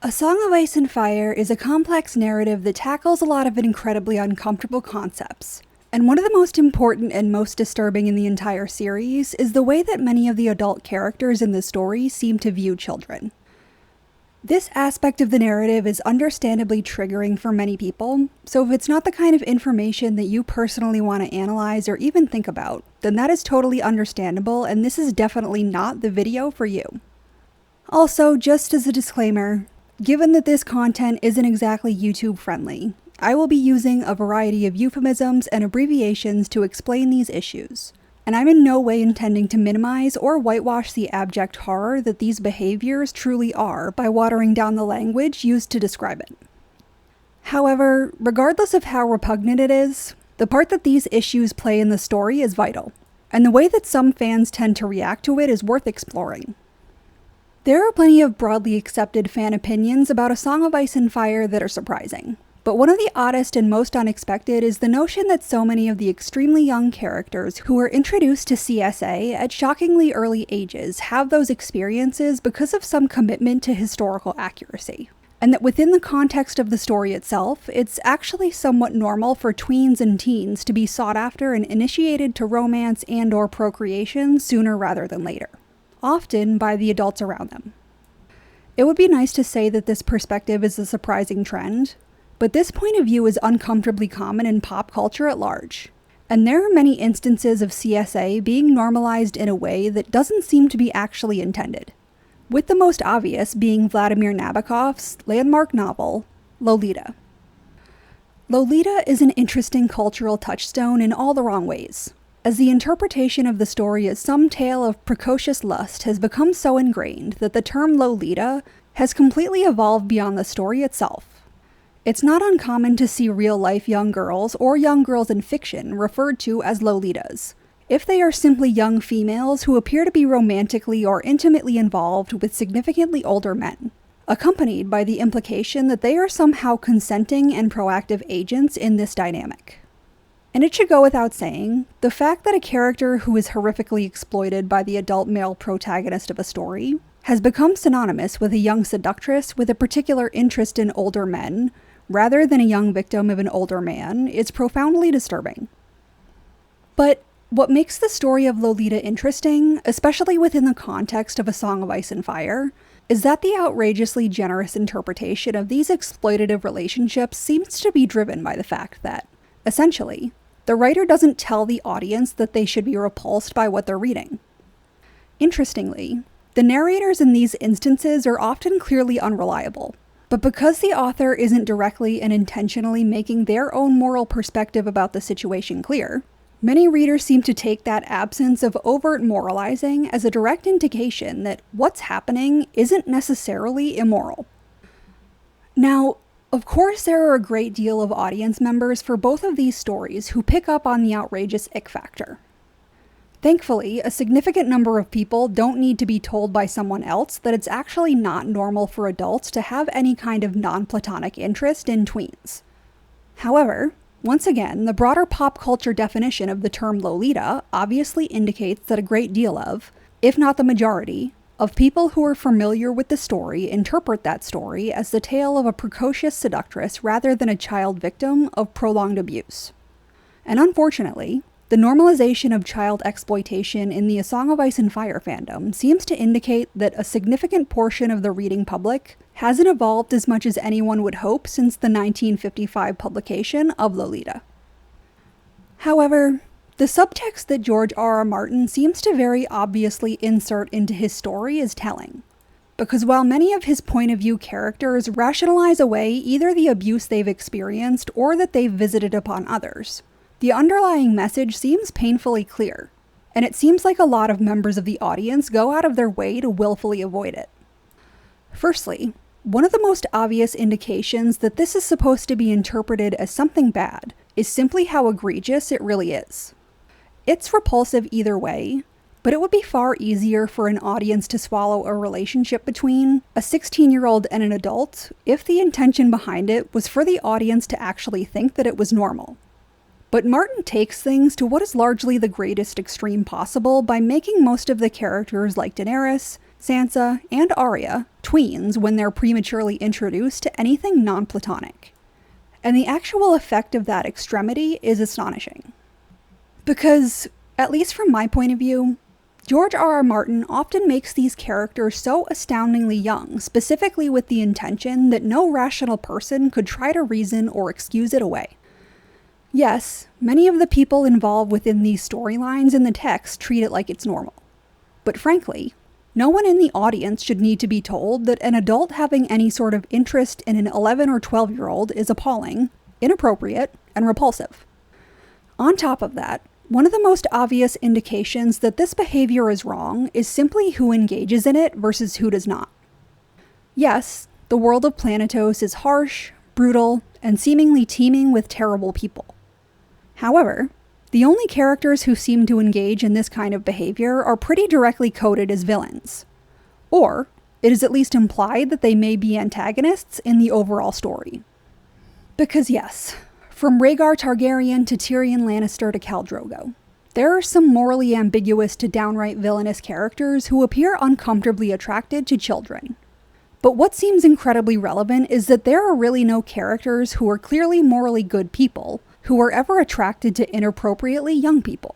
A Song of Ice and Fire is a complex narrative that tackles a lot of incredibly uncomfortable concepts. And one of the most important and most disturbing in the entire series is the way that many of the adult characters in the story seem to view children. This aspect of the narrative is understandably triggering for many people, so if it's not the kind of information that you personally want to analyze or even think about, then that is totally understandable, and this is definitely not the video for you. Also, just as a disclaimer, given that this content isn't exactly YouTube friendly, I will be using a variety of euphemisms and abbreviations to explain these issues, and I'm in no way intending to minimize or whitewash the abject horror that these behaviors truly are by watering down the language used to describe it. However, regardless of how repugnant it is, the part that these issues play in the story is vital, and the way that some fans tend to react to it is worth exploring. There are plenty of broadly accepted fan opinions about A Song of Ice and Fire that are surprising, but one of the oddest and most unexpected is the notion that so many of the extremely young characters who were introduced to CSA at shockingly early ages have those experiences because of some commitment to historical accuracy, and that within the context of the story itself, it's actually somewhat normal for tweens and teens to be sought after and initiated to romance and/or procreation sooner rather than later, often by the adults around them. It would be nice to say that this perspective is a surprising trend, but this point of view is uncomfortably common in pop culture at large, and there are many instances of CSA being normalized in a way that doesn't seem to be actually intended, with the most obvious being Vladimir Nabokov's landmark novel, Lolita. Lolita is an interesting cultural touchstone in all the wrong ways, as the interpretation of the story as some tale of precocious lust has become so ingrained that the term Lolita has completely evolved beyond the story itself. It's not uncommon to see real-life young girls or young girls in fiction referred to as Lolitas, if they are simply young females who appear to be romantically or intimately involved with significantly older men, accompanied by the implication that they are somehow consenting and proactive agents in this dynamic. And it should go without saying, the fact that a character who is horrifically exploited by the adult male protagonist of a story has become synonymous with a young seductress with a particular interest in older men, rather than a young victim of an older man, is profoundly disturbing. But what makes the story of Lolita interesting, especially within the context of A Song of Ice and Fire, is that the outrageously generous interpretation of these exploitative relationships seems to be driven by the fact that, essentially, the writer doesn't tell the audience that they should be repulsed by what they're reading. Interestingly, the narrators in these instances are often clearly unreliable, but because the author isn't directly and intentionally making their own moral perspective about the situation clear, many readers seem to take that absence of overt moralizing as a direct indication that what's happening isn't necessarily immoral. Now, of course, there are a great deal of audience members for both of these stories who pick up on the outrageous ick factor. Thankfully, a significant number of people don't need to be told by someone else that it's actually not normal for adults to have any kind of non-platonic interest in tweens. However, once again, the broader pop culture definition of the term Lolita obviously indicates that a great deal of, if not the majority, of people who are familiar with the story interpret that story as the tale of a precocious seductress rather than a child victim of prolonged abuse. And unfortunately, the normalization of child exploitation in the A Song of Ice and Fire fandom seems to indicate that a significant portion of the reading public hasn't evolved as much as anyone would hope since the 1955 publication of Lolita. However, the subtext that George R.R. Martin seems to very obviously insert into his story is telling, because while many of his point-of-view characters rationalize away either the abuse they've experienced or that they've visited upon others, the underlying message seems painfully clear, and it seems like a lot of members of the audience go out of their way to willfully avoid it. Firstly, one of the most obvious indications that this is supposed to be interpreted as something bad is simply how egregious it really is. It's repulsive either way, but it would be far easier for an audience to swallow a relationship between a 16-year-old and an adult if the intention behind it was for the audience to actually think that it was normal. But Martin takes things to what is largely the greatest extreme possible by making most of the characters like Daenerys Sansa, and Arya tweens when they're prematurely introduced to anything non-platonic. And the actual effect of that extremity is astonishing. Because, at least from my point of view, George R.R. Martin often makes these characters so astoundingly young, specifically with the intention that no rational person could try to reason or excuse it away. Yes, many of the people involved within these storylines in the text treat it like it's normal. But frankly, no one in the audience should need to be told that an adult having any sort of interest in an 11 or 12-year-old is appalling, inappropriate, and repulsive. On top of that, one of the most obvious indications that this behavior is wrong is simply who engages in it versus who does not. Yes, the world of Planetos is harsh, brutal, and seemingly teeming with terrible people. However, the only characters who seem to engage in this kind of behavior are pretty directly coded as villains. Or, it is at least implied that they may be antagonists in the overall story. Because yes, from Rhaegar Targaryen to Tyrion Lannister to Khal Drogo, there are some morally ambiguous to downright villainous characters who appear uncomfortably attracted to children. But what seems incredibly relevant is that there are really no characters who are clearly morally good people who are ever attracted to inappropriately young people.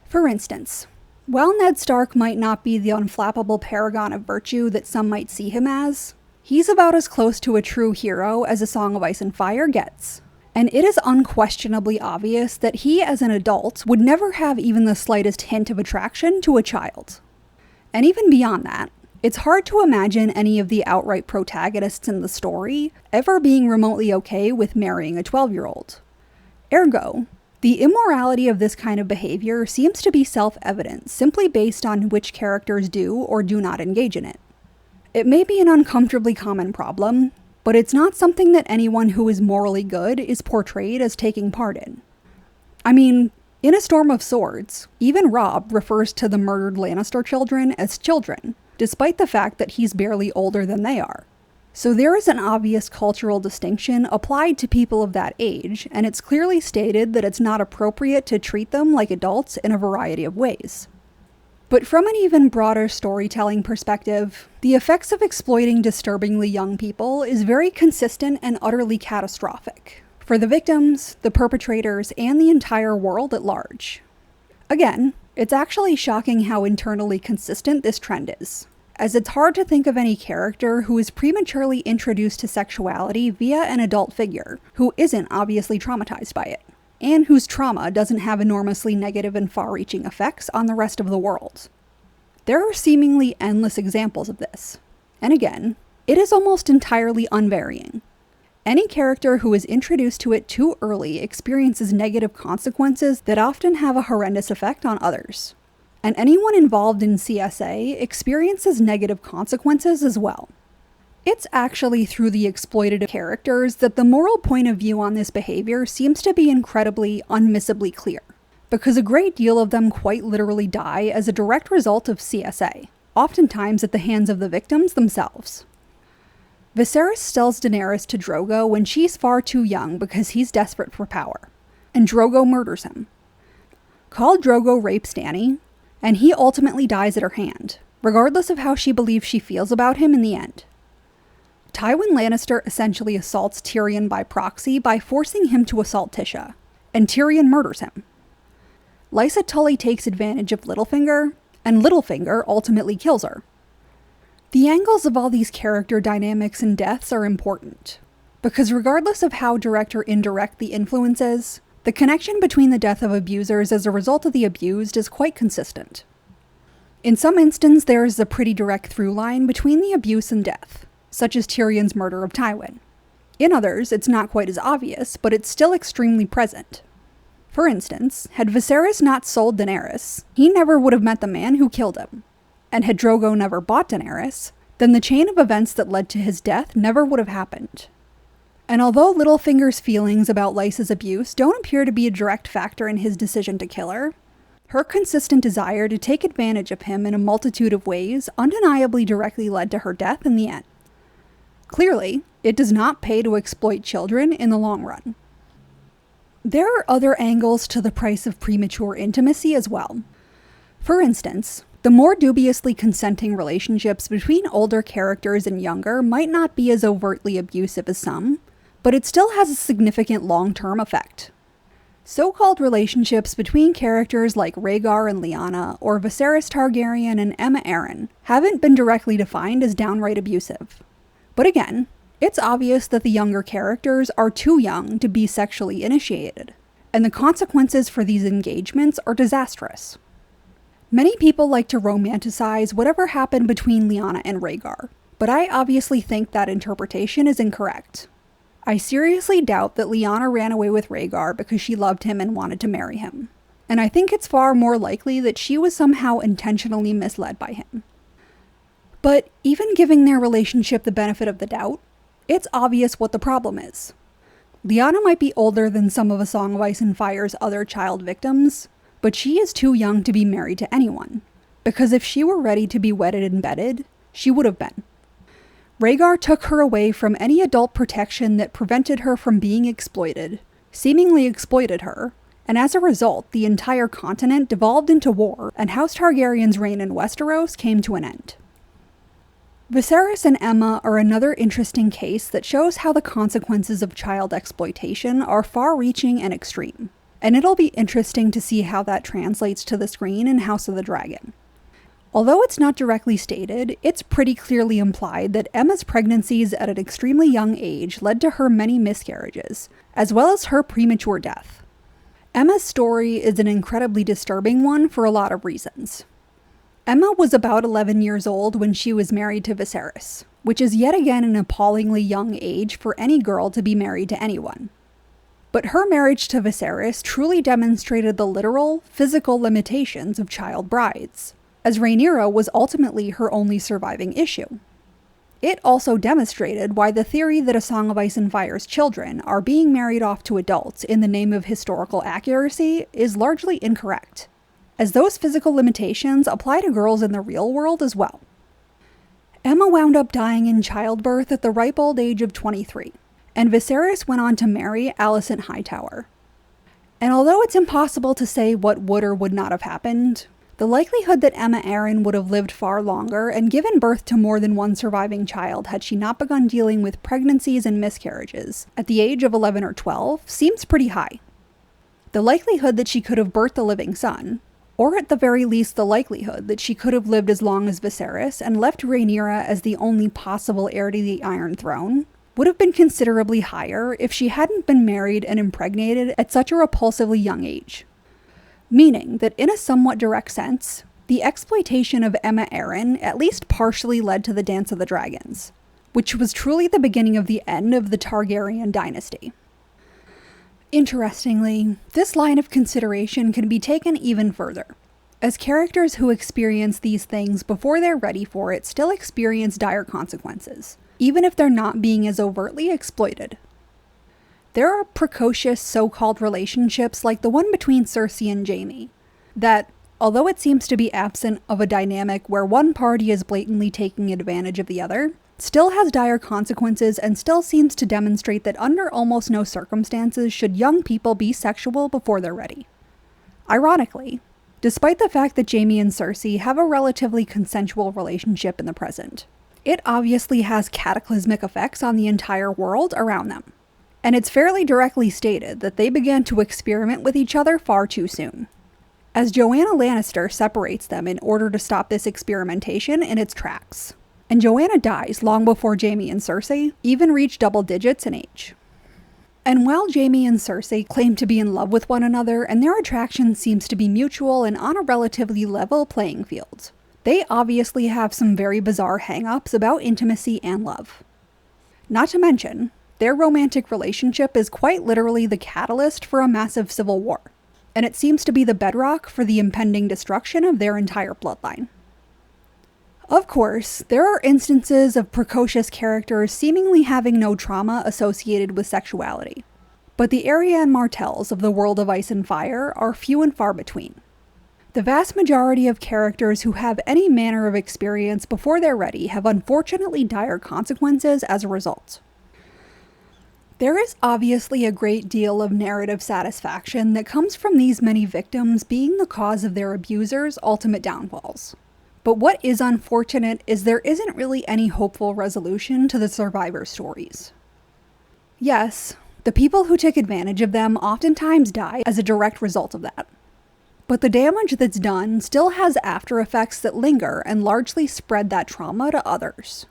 For instance, while Ned Stark might not be the unflappable paragon of virtue that some might see him as, he's about as close to a true hero as A Song of Ice and Fire gets. And it is unquestionably obvious that he as an adult would never have even the slightest hint of attraction to a child. And even beyond that, it's hard to imagine any of the outright protagonists in the story ever being remotely okay with marrying a 12-year-old. Ergo, the immorality of this kind of behavior seems to be self-evident simply based on which characters do or do not engage in it. It may be an uncomfortably common problem, but it's not something that anyone who is morally good is portrayed as taking part in. I mean, in A Storm of Swords, even Robb refers to the murdered Lannister children as children, despite the fact that he's barely older than they are. So there is an obvious cultural distinction applied to people of that age, and it's clearly stated that it's not appropriate to treat them like adults in a variety of ways. But from an even broader storytelling perspective, the effects of exploiting disturbingly young people is very consistent and utterly catastrophic for the victims, the perpetrators, and the entire world at large. Again, it's actually shocking how internally consistent this trend is, as it's hard to think of any character who is prematurely introduced to sexuality via an adult figure who isn't obviously traumatized by it, and whose trauma doesn't have enormously negative and far-reaching effects on the rest of the world. There are seemingly endless examples of this, and again, it is almost entirely unvarying. Any character who is introduced to it too early experiences negative consequences that often have a horrendous effect on others. And anyone involved in CSA experiences negative consequences as well. It's actually through the exploitative characters that the moral point of view on this behavior seems to be incredibly, unmissably clear, because a great deal of them quite literally die as a direct result of CSA, oftentimes at the hands of the victims themselves. Viserys sells Daenerys to Drogo when she's far too young because he's desperate for power, and Drogo murders him. Khal Drogo rapes Dany, and he ultimately dies at her hand, regardless of how she believes she feels about him in the end. Tywin Lannister essentially assaults Tyrion by proxy by forcing him to assault Tisha, and Tyrion murders him. Lysa Tully takes advantage of Littlefinger, and Littlefinger ultimately kills her. The angles of all these character dynamics and deaths are important, because regardless of how direct or indirect the influence is, the connection between the death of abusers as a result of the abused is quite consistent. In some instances, there is a pretty direct through line between the abuse and death, such as Tyrion's murder of Tywin. In others, it's not quite as obvious, but it's still extremely present. For instance, had Viserys not sold Daenerys, he never would have met the man who killed him. And had Drogo never bought Daenerys, then the chain of events that led to his death never would have happened. And although Littlefinger's feelings about Lysa's abuse don't appear to be a direct factor in his decision to kill her, her consistent desire to take advantage of him in a multitude of ways undeniably directly led to her death in the end. Clearly, it does not pay to exploit children in the long run. There are other angles to the price of premature intimacy as well. For instance, The more dubiously consenting relationships between older characters and younger might not be as overtly abusive as some, but it still has a significant long-term effect. So-called relationships between characters like Rhaegar and Lyanna, or Viserys Targaryen and Aemma Arryn, haven't been directly defined as downright abusive. But again, it's obvious that the younger characters are too young to be sexually initiated, and the consequences for these engagements are disastrous. Many people like to romanticize whatever happened between Lyanna and Rhaegar, but I obviously think that interpretation is incorrect. I seriously doubt that Lyanna ran away with Rhaegar because she loved him and wanted to marry him, and I think it's far more likely that she was somehow intentionally misled by him. But even giving their relationship the benefit of the doubt, it's obvious what the problem is. Lyanna might be older than some of A Song of Ice and Fire's other child victims, but she is too young to be married to anyone, because if she were ready to be wedded and bedded, she would have been. Rhaegar took her away from any adult protection that prevented her from being exploited, seemingly exploited her, and as a result, the entire continent devolved into war, and House Targaryen's reign in Westeros came to an end. Viserys and Aemma are another interesting case that shows how the consequences of child exploitation are far-reaching and extreme, and it'll be interesting to see how that translates to the screen in House of the Dragon. Although it's not directly stated, it's pretty clearly implied that Aemma's pregnancies at an extremely young age led to her many miscarriages, as well as her premature death. Aemma's story is an incredibly disturbing one for a lot of reasons. Aemma was about 11 years old when she was married to Viserys, which is yet again an appallingly young age for any girl to be married to anyone. But her marriage to Viserys truly demonstrated the literal, physical limitations of child brides, as Rhaenyra was ultimately her only surviving issue. It also demonstrated why the theory that A Song of Ice and Fire's children are being married off to adults in the name of historical accuracy is largely incorrect, as those physical limitations apply to girls in the real world as well. Aemma wound up dying in childbirth at the ripe old age of 23, and Viserys went on to marry Alicent Hightower. And although it's impossible to say what would or would not have happened, the likelihood that Aemma Arryn would have lived far longer and given birth to more than one surviving child had she not begun dealing with pregnancies and miscarriages at the age of 11 or 12 seems pretty high. The likelihood that she could have birthed a living son, or at the very least the likelihood that she could have lived as long as Viserys and left Rhaenyra as the only possible heir to the Iron Throne, would have been considerably higher if she hadn't been married and impregnated at such a repulsively young age. Meaning that in a somewhat direct sense, the exploitation of Aemma Arryn at least partially led to the Dance of the Dragons, which was truly the beginning of the end of the Targaryen dynasty. Interestingly, this line of consideration can be taken even further, as characters who experience these things before they're ready for it still experience dire consequences, even if they're not being as overtly exploited. There are precocious so-called relationships like the one between Cersei and Jaime, that, although it seems to be absent of a dynamic where one party is blatantly taking advantage of the other, still has dire consequences and still seems to demonstrate that under almost no circumstances should young people be sexual before they're ready. Ironically, despite the fact that Jaime and Cersei have a relatively consensual relationship in the present, it obviously has cataclysmic effects on the entire world around them. And it's fairly directly stated that they began to experiment with each other far too soon, as Joanna Lannister separates them in order to stop this experimentation in its tracks. And Joanna dies long before Jaime and Cersei even reach double digits in age. And while Jaime and Cersei claim to be in love with one another and their attraction seems to be mutual and on a relatively level playing field, they obviously have some very bizarre hang-ups about intimacy and love. Not to mention, their romantic relationship is quite literally the catalyst for a massive civil war, and it seems to be the bedrock for the impending destruction of their entire bloodline. Of course, there are instances of precocious characters seemingly having no trauma associated with sexuality, but the Arianne Martells of the world of Ice and Fire are few and far between. The vast majority of characters who have any manner of experience before they're ready have unfortunately dire consequences as a result. There is obviously a great deal of narrative satisfaction that comes from these many victims being the cause of their abusers' ultimate downfalls. But what is unfortunate is there isn't really any hopeful resolution to the survivor stories. Yes, the people who take advantage of them oftentimes die as a direct result of that. But the damage that's done still has after effects that linger and largely spread that trauma to others.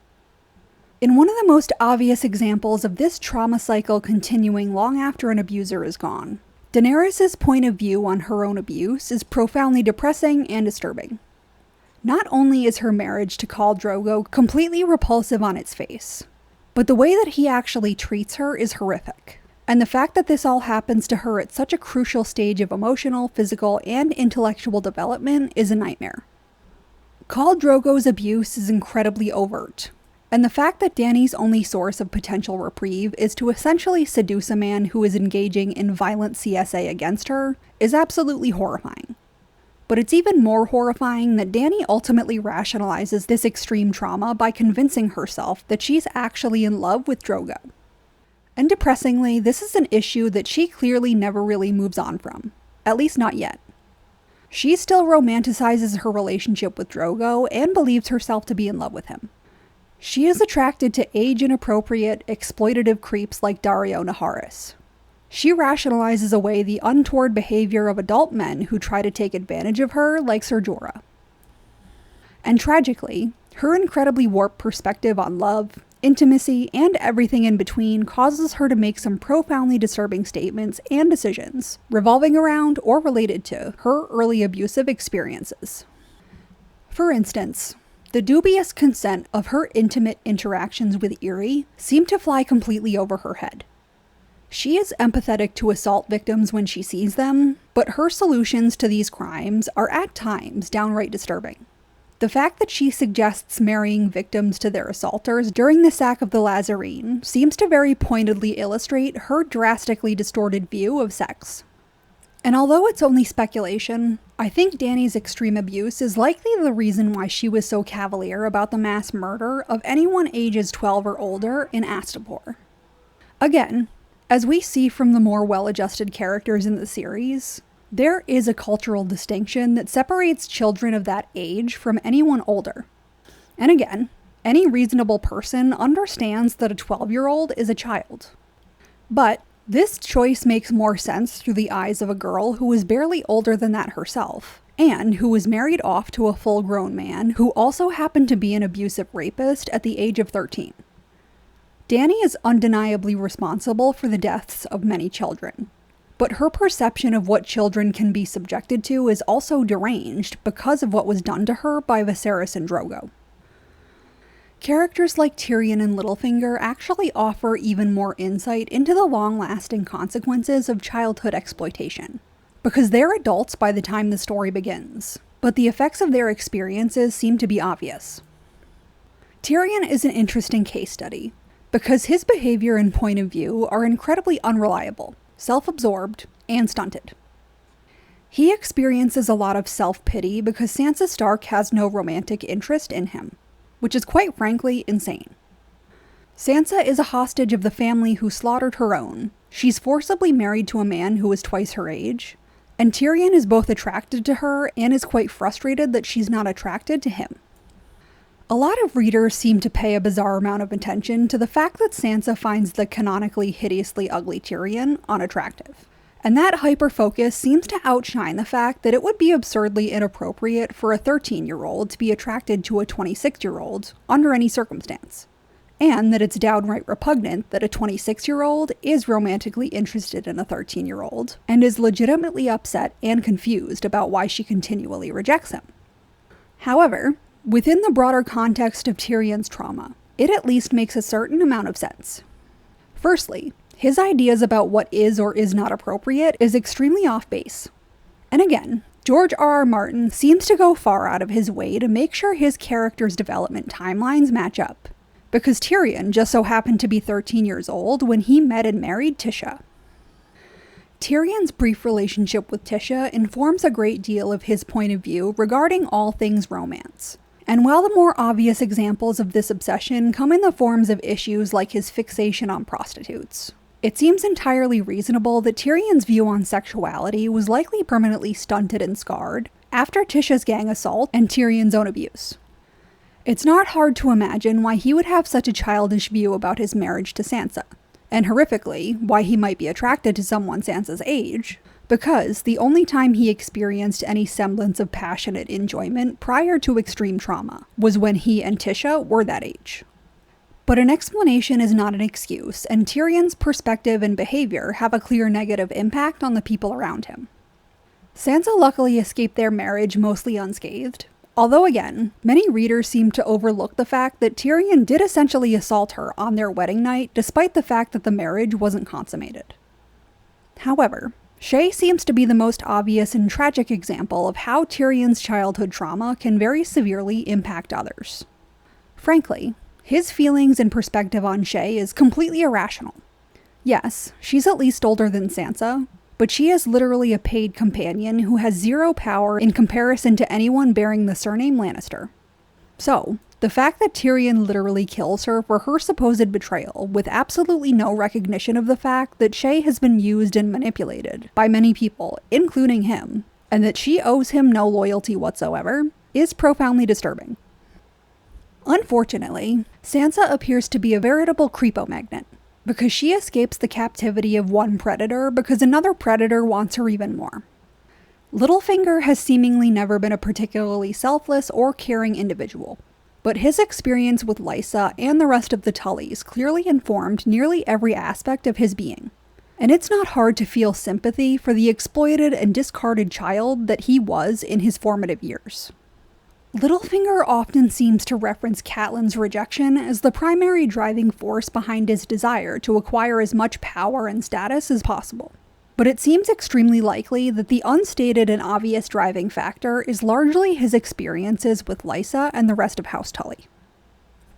In one of the most obvious examples of this trauma cycle continuing long after an abuser is gone, Daenerys' point of view on her own abuse is profoundly depressing and disturbing. Not only is her marriage to Khal Drogo completely repulsive on its face, but the way that he actually treats her is horrific. And the fact that this all happens to her at such a crucial stage of emotional, physical, and intellectual development is a nightmare. Khal Drogo's abuse is incredibly overt, and the fact that Dany's only source of potential reprieve is to essentially seduce a man who is engaging in violent CSA against her is absolutely horrifying. But it's even more horrifying that Dany ultimately rationalizes this extreme trauma by convincing herself that she's actually in love with Drogo. And depressingly, this is an issue that she clearly never really moves on from, at least not yet. She still romanticizes her relationship with Drogo and believes herself to be in love with him. She is attracted to age-inappropriate, exploitative creeps like Daario Naharis. She rationalizes away the untoward behavior of adult men who try to take advantage of her, like Ser Jorah. And tragically, her incredibly warped perspective on love, intimacy, and everything in between causes her to make some profoundly disturbing statements and decisions, revolving around or related to her early abusive experiences. For instance, the dubious consent of her intimate interactions with Irri seem to fly completely over her head. She is empathetic to assault victims when she sees them, but her solutions to these crimes are at times downright disturbing. The fact that she suggests marrying victims to their assaulters during the sack of the Lazarene seems to very pointedly illustrate her drastically distorted view of sex. And although it's only speculation, I think Dany's extreme abuse is likely the reason why she was so cavalier about the mass murder of anyone ages 12 or older in Astapor. Again, as we see from the more well-adjusted characters in the series, there is a cultural distinction that separates children of that age from anyone older. And again, any reasonable person understands that a 12-year-old is a child. But this choice makes more sense through the eyes of a girl who is barely older than that herself, and who was married off to a full-grown man who also happened to be an abusive rapist at the age of 13. Dany is undeniably responsible for the deaths of many children, but her perception of what children can be subjected to is also deranged because of what was done to her by Viserys and Drogo. Characters like Tyrion and Littlefinger actually offer even more insight into the long-lasting consequences of childhood exploitation, because they're adults by the time the story begins, but the effects of their experiences seem to be obvious. Tyrion is an interesting case study, because his behavior and point of view are incredibly unreliable, self-absorbed, and stunted. He experiences a lot of self-pity because Sansa Stark has no romantic interest in him, which is quite frankly insane. Sansa is a hostage of the family who slaughtered her own. She's forcibly married to a man who is twice her age, and Tyrion is both attracted to her and is quite frustrated that she's not attracted to him. A lot of readers seem to pay a bizarre amount of attention to the fact that Sansa finds the canonically hideously ugly Tyrion unattractive. And that hyper-focus seems to outshine the fact that it would be absurdly inappropriate for a 13-year-old to be attracted to a 26-year-old under any circumstance. And that it's downright repugnant that a 26-year-old is romantically interested in a 13-year-old and is legitimately upset and confused about why she continually rejects him. However, within the broader context of Tyrion's trauma, it at least makes a certain amount of sense. Firstly, his ideas about what is or is not appropriate is extremely off base. And again, George R.R. Martin seems to go far out of his way to make sure his character's development timelines match up, because Tyrion just so happened to be 13 years old when he met and married Tisha. Tyrion's brief relationship with Tisha informs a great deal of his point of view regarding all things romance. And while the more obvious examples of this obsession come in the forms of issues like his fixation on prostitutes, It seems entirely reasonable that Tyrion's view on sexuality was likely permanently stunted and scarred after Tisha's gang assault and Tyrion's own abuse. It's not hard to imagine why he would have such a childish view about his marriage to Sansa, and horrifically, why he might be attracted to someone Sansa's age, because the only time he experienced any semblance of passionate enjoyment prior to extreme trauma was when he and Tisha were that age. But an explanation is not an excuse, and Tyrion's perspective and behavior have a clear negative impact on the people around him. Sansa luckily escaped their marriage mostly unscathed, although again, many readers seem to overlook the fact that Tyrion did essentially assault her on their wedding night despite the fact that the marriage wasn't consummated. However, Shae seems to be the most obvious and tragic example of how Tyrion's childhood trauma can very severely impact others. Frankly, his feelings and perspective on Shae is completely irrational. Yes, she's at least older than Sansa, but she is literally a paid companion who has zero power in comparison to anyone bearing the surname Lannister. So, the fact that Tyrion literally kills her for her supposed betrayal, with absolutely no recognition of the fact that Shae has been used and manipulated by many people, including him, and that she owes him no loyalty whatsoever, is profoundly disturbing. Unfortunately, Sansa appears to be a veritable creepo magnet, because she escapes the captivity of one predator because another predator wants her even more. Littlefinger has seemingly never been a particularly selfless or caring individual, but his experience with Lysa and the rest of the Tullys clearly informed nearly every aspect of his being. And it's not hard to feel sympathy for the exploited and discarded child that he was in his formative years. Littlefinger often seems to reference Catelyn's rejection as the primary driving force behind his desire to acquire as much power and status as possible. But it seems extremely likely that the unstated and obvious driving factor is largely his experiences with Lysa and the rest of House Tully.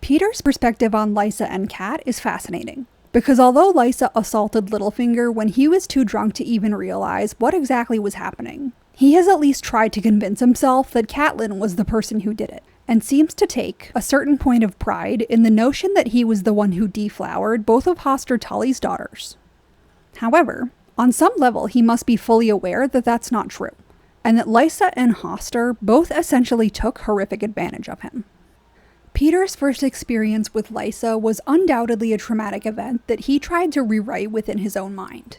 Peter's perspective on Lysa and Cat is fascinating, because although Lysa assaulted Littlefinger when he was too drunk to even realize what exactly was happening, he has at least tried to convince himself that Catelyn was the person who did it, and seems to take a certain point of pride in the notion that he was the one who deflowered both of Hoster Tully's daughters. However, on some level he must be fully aware that that's not true, and that Lysa and Hoster both essentially took horrific advantage of him. Peter's first experience with Lysa was undoubtedly a traumatic event that he tried to rewrite within his own mind.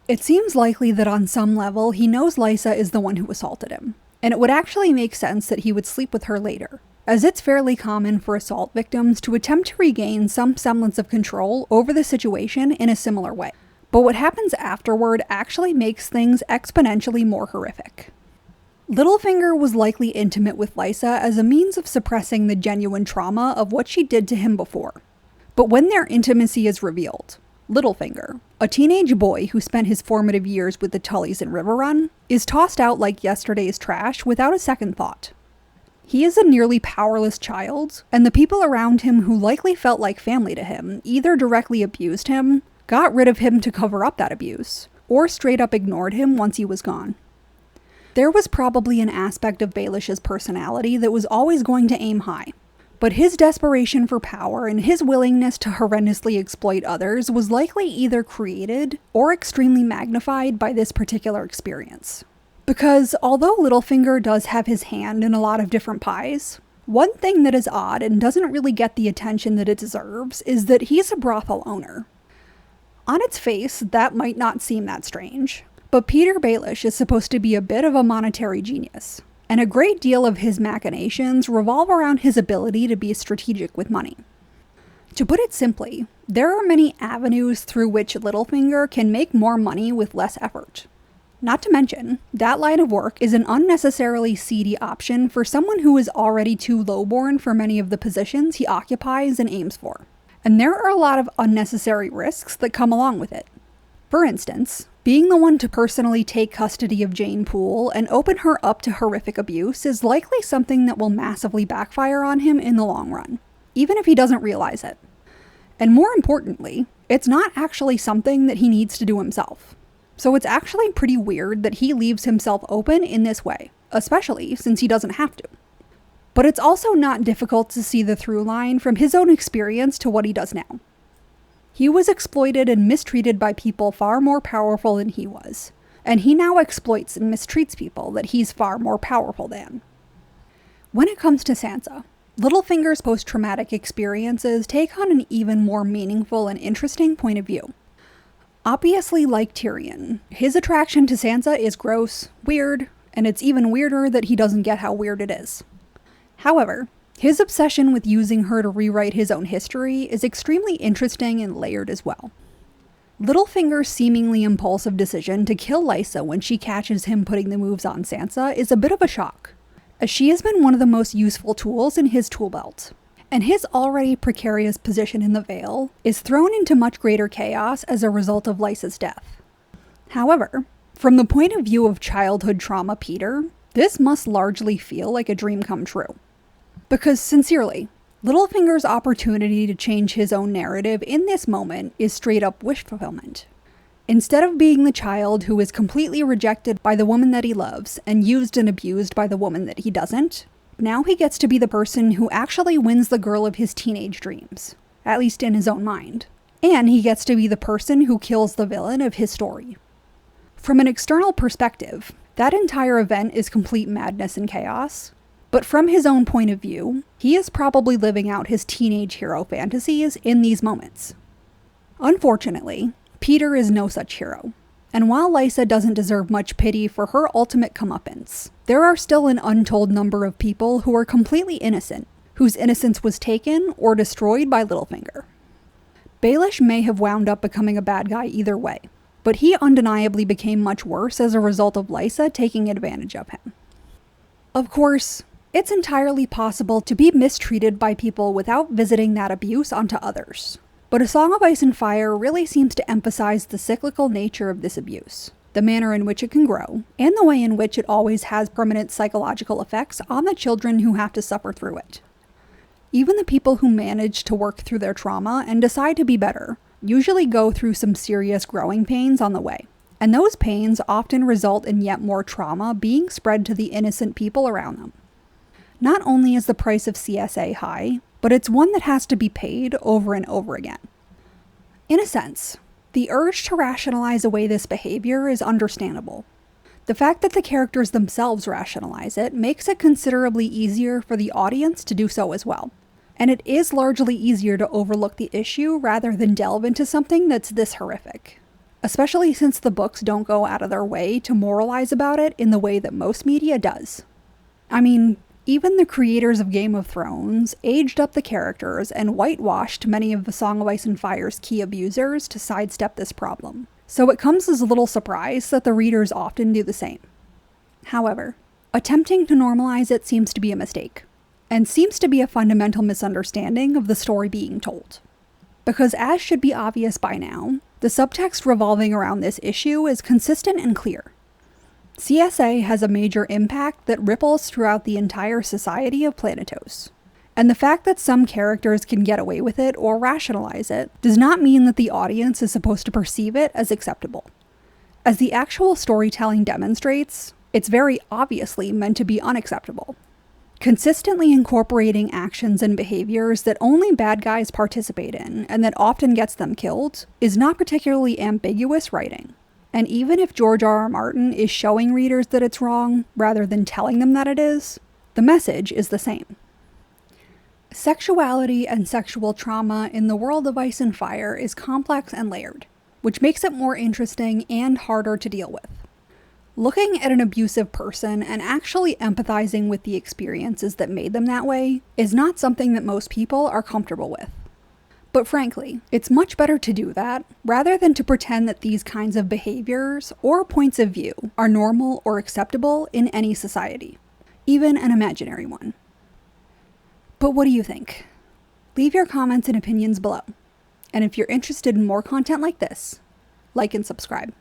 It seems likely that on some level he knows Lysa is the one who assaulted him, and it would actually make sense that he would sleep with her later, as it's fairly common for assault victims to attempt to regain some semblance of control over the situation in a similar way. But what happens afterward actually makes things exponentially more horrific. Littlefinger was likely intimate with Lysa as a means of suppressing the genuine trauma of what she did to him before. But when their intimacy is revealed, Littlefinger, a teenage boy who spent his formative years with the Tullys in Riverrun, is tossed out like yesterday's trash without a second thought. He is a nearly powerless child, and the people around him who likely felt like family to him either directly abused him, got rid of him to cover up that abuse, or straight up ignored him once he was gone. There was probably an aspect of Baelish's personality that was always going to aim high, but his desperation for power and his willingness to horrendously exploit others was likely either created or extremely magnified by this particular experience. Because although Littlefinger does have his hand in a lot of different pies, one thing that is odd and doesn't really get the attention that it deserves is that he's a brothel owner. On its face, that might not seem that strange, but Peter Baelish is supposed to be a bit of a monetary genius, and a great deal of his machinations revolve around his ability to be strategic with money. To put it simply, there are many avenues through which Littlefinger can make more money with less effort. Not to mention, that line of work is an unnecessarily seedy option for someone who is already too lowborn for many of the positions he occupies and aims for. And there are a lot of unnecessary risks that come along with it. For instance, being the one to personally take custody of Jane Poole and open her up to horrific abuse is likely something that will massively backfire on him in the long run, even if he doesn't realize it. And more importantly, it's not actually something that he needs to do himself. So it's actually pretty weird that he leaves himself open in this way, especially since he doesn't have to. But it's also not difficult to see the through line from his own experience to what he does now. He was exploited and mistreated by people far more powerful than he was, and he now exploits and mistreats people that he's far more powerful than. When it comes to Sansa, Littlefinger's post-traumatic experiences take on an even more meaningful and interesting point of view. Obviously, like Tyrion, his attraction to Sansa is gross, weird, and it's even weirder that he doesn't get how weird it is. However, his obsession with using her to rewrite his own history is extremely interesting and layered as well. Littlefinger's seemingly impulsive decision to kill Lysa when she catches him putting the moves on Sansa is a bit of a shock, as she has been one of the most useful tools in his tool belt, and his already precarious position in the Vale is thrown into much greater chaos as a result of Lysa's death. However, from the point of view of childhood trauma Peter, this must largely feel like a dream come true. Because sincerely, Littlefinger's opportunity to change his own narrative in this moment is straight up wish fulfillment. Instead of being the child who is completely rejected by the woman that he loves and used and abused by the woman that he doesn't, now he gets to be the person who actually wins the girl of his teenage dreams, at least in his own mind. And he gets to be the person who kills the villain of his story. From an external perspective, that entire event is complete madness and chaos. But from his own point of view, he is probably living out his teenage hero fantasies in these moments. Unfortunately, Peter is no such hero. And while Lysa doesn't deserve much pity for her ultimate comeuppance, there are still an untold number of people who are completely innocent, whose innocence was taken or destroyed by Littlefinger. Baelish may have wound up becoming a bad guy either way, but he undeniably became much worse as a result of Lysa taking advantage of him. Of course, it's entirely possible to be mistreated by people without visiting that abuse onto others. But A Song of Ice and Fire really seems to emphasize the cyclical nature of this abuse, the manner in which it can grow, and the way in which it always has permanent psychological effects on the children who have to suffer through it. Even the people who manage to work through their trauma and decide to be better usually go through some serious growing pains on the way, and those pains often result in yet more trauma being spread to the innocent people around them. Not only is the price of CSA high, but it's one that has to be paid over and over again. In a sense, the urge to rationalize away this behavior is understandable. The fact that the characters themselves rationalize it makes it considerably easier for the audience to do so as well. And it is largely easier to overlook the issue rather than delve into something that's this horrific. Especially since the books don't go out of their way to moralize about it in the way that most media does. I mean, even the creators of Game of Thrones aged up the characters and whitewashed many of the Song of Ice and Fire's key abusers to sidestep this problem, so it comes as a little surprise that the readers often do the same. However, attempting to normalize it seems to be a mistake, and seems to be a fundamental misunderstanding of the story being told. Because as should be obvious by now, the subtext revolving around this issue is consistent and clear. CSA has a major impact that ripples throughout the entire society of Planetos. And the fact that some characters can get away with it or rationalize it does not mean that the audience is supposed to perceive it as acceptable. As the actual storytelling demonstrates, it's very obviously meant to be unacceptable. Consistently incorporating actions and behaviors that only bad guys participate in and that often gets them killed is not particularly ambiguous writing. And even if George R.R. Martin is showing readers that it's wrong, rather than telling them that it is, the message is the same. Sexuality and sexual trauma in the world of Ice and Fire is complex and layered, which makes it more interesting and harder to deal with. Looking at an abusive person and actually empathizing with the experiences that made them that way is not something that most people are comfortable with. But frankly, it's much better to do that, rather than to pretend that these kinds of behaviors or points of view are normal or acceptable in any society, even an imaginary one. But what do you think? Leave your comments and opinions below. And if you're interested in more content like this, like and subscribe.